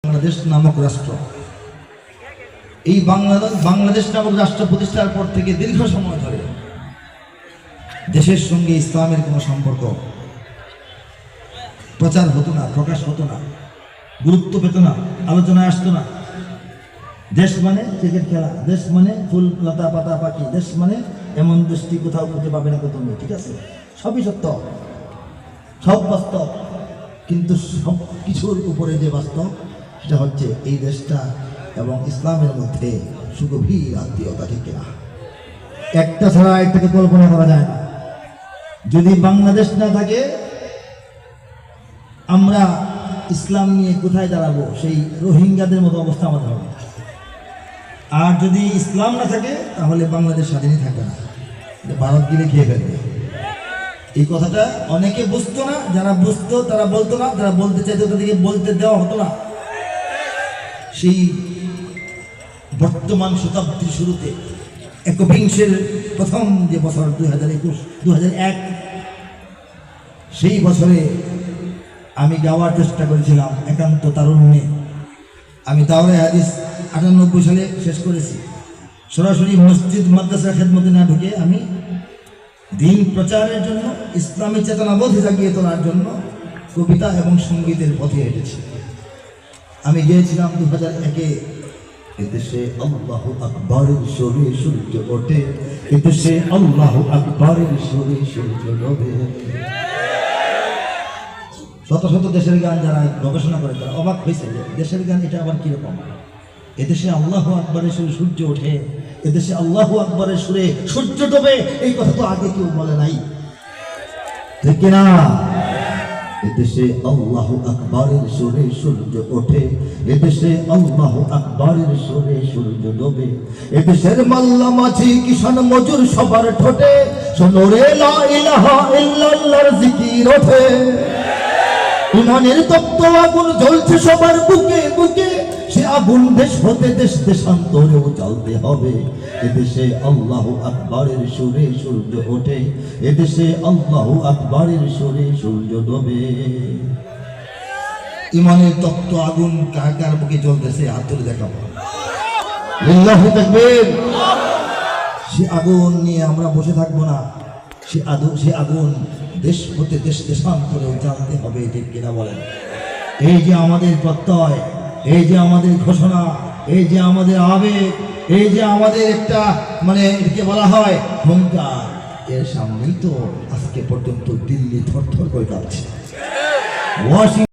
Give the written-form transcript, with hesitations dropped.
বাংলাদেশ নামক রাষ্ট্র। এই বাংলাদেশ নামক রাষ্ট্র প্রতিষ্ঠার পর থেকে দীর্ঘ সময় ধরে দেশের সঙ্গে ইসলামের কোনো সম্পর্ক প্রচার হতো না, প্রকাশ হতো না, গুরুত্ব পেত না, আলোচনায় আসতো না। দেশ মানে ক্রিকেট খেলা, দেশ মানে ফুল লতা পাতা পাখি, দেশ মানে এমন দৃষ্টি কোথাও খুঁজে পাবে না তুমি। ঠিক আছে, সবই সত্য, সব বাস্তব, কিন্তু সব কিছুর উপরে যে বাস্তব সেটা হচ্ছে এই দেশটা এবং ইসলামের মধ্যে সুগভীর আত্মীয়তা। ঠিক না? একটা ছাড়া একটাকে কল্পনা করা যায় না। যদি বাংলাদেশ না থাকে আমরা ইসলাম নিয়ে কোথায় দাঁড়াবো? সেই রোহিঙ্গাদের মতো অবস্থা আমাদের হবে। আর যদি ইসলাম না থাকে তাহলে বাংলাদেশ স্বাধীনই থাকে না, ভারত গিলে খেয়ে ফেলবে। এই কথাটা অনেকে বুঝতো না, যারা বুঝতো তারা বলতো না, যারা বলতে চাইতো তাদেরকে বলতে দেওয়া হতো না। সেই বর্তমান শতাব্দীর শুরুতে একবিংশের প্রথম যে বছর 2001 সেই বছরে আমি যাওয়ার চেষ্টা করেছিলাম একান্ত তারুণ্যে। আমি দাওরায়ে হাদিস 98 সালে শেষ করেছি। সরাসরি মসজিদ মাদ্রাসা খেদমতে না ঢুকে আমি দিন প্রচারের জন্য, ইসলামী চেতনাবোধ জাগিয়ে তোলার জন্য কবিতা এবং সঙ্গীতের পথে হেঁটেছি। আমি গিয়েছিলাম 2001-এ। এদেশে আল্লাহু আকবরের সুরে সূর্য ওঠে, এদেশে আল্লাহু আকবরের সুরে সূর্য ডোবে। শত শত দেশের গান যারা গবেষণা করে তারা অবাক হয়েছে যে দেশের গান এটা আবার কিরকম। এদেশে আল্লাহু আকবরের সুরে সূর্য ওঠে, এদেশে আল্লাহু আকবরের সুরে সূর্য ডোবে, এই কথা তো আগে কেউ বলে নাই। ঠিক না? এদেশে আল্লাহু আকবরের সুরে সূর্য ওঠে, এদেশে আল্লাহু আকবরের সুরে সূর্য ডোবে। এদেশের মাল্লা মাঝি কিষান মজুর সবার ঠোঁটে শোনো রে লা ইলাহা ইল্লাল্লাহর জিকির ওঠে। ইমানের তপ্ত আগুন জ্বলছে সবার বুকে বুকে, সে আগুন দেশ হতে দেশ দেশান্তরেও জ্বলতে হবে। এদেশে আল্লাহু আকবরের সুরে সূর্য ওঠে, এদেশে আল্লাহু আকবরের সুরে সূর্য ডোবে। ইমানের তপ্ত আগুন কার কার বুকে জ্বলতেছে হাত তুলে দেখাবো। আল্লাহু তাকবীর। সে আগুন নিয়ে আমরা বসে থাকবো না, সে আগুন দেশ হতে দেশ দেশান্তরেও জ্বালতে হবে। ঠিক কিনা বলেন? এই যে আমাদের প্রত্যয়, এই যে আমাদের ঘোষণা, এই যে আমাদের আবেগ, এই যে আমাদের একটা এটাকে বলা হয় হুঙ্কার, এর সামনেই তো আজকে পর্যন্ত দিল্লি থরথর করে কাঁপছে।